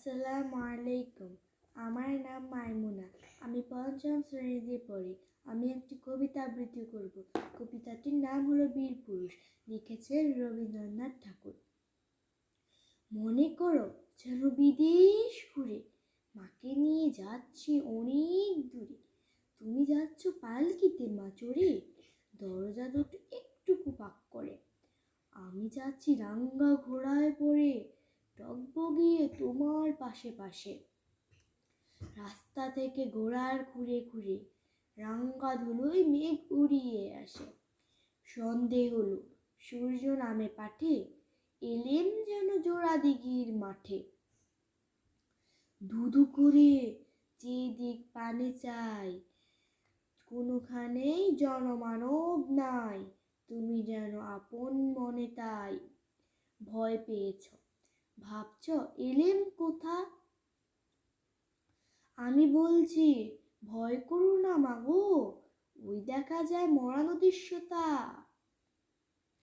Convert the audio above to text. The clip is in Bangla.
আসসালামু আলাইকুম। আমার নাম মাইমুনা। আমি পঞ্চম শ্রেণীতে পড়ি। আমি একটি কবিতা আবৃত্তি করব। কবিতাটির নাম হলো বীর পুরুষ। লিখেছেন রবীন্দ্রনাথ ঠাকুর। মনে করো যেন বিদেশ ঘুরে মাকে নিয়ে যাচ্ছি অনেক দূরে। তুমি যাচ্ছ পালকিতে মা চড়ে, দরজা দুটো একটুকু ফাঁক করে। আমি যাচ্ছি রাঙ্গা ঘোড়ায় পড়ে, টগবগিয়ে তোমার পাশে পাশে। রাস্তা থেকে ঘোড়ার খুঁড়ে খুঁড়ে রাঙ্গা ধুলোয় মেঘ উড়িয়ে আসে। সন্ধে হলো, সূর্য নামে পাঠে, এলেম যেন জোড়া দিঘির মাঠে। ধুধু করে যে দিক পানে চাই, কোনোখানেই জনমানব নাই। তুমি যেন আপন মনে তাই ভয় পেয়েছ, ভাবছ এলেম কোথা। আমি বলছি ভয় করো না মাগো, ওই দেখা যায় মরা নদীর সোতা।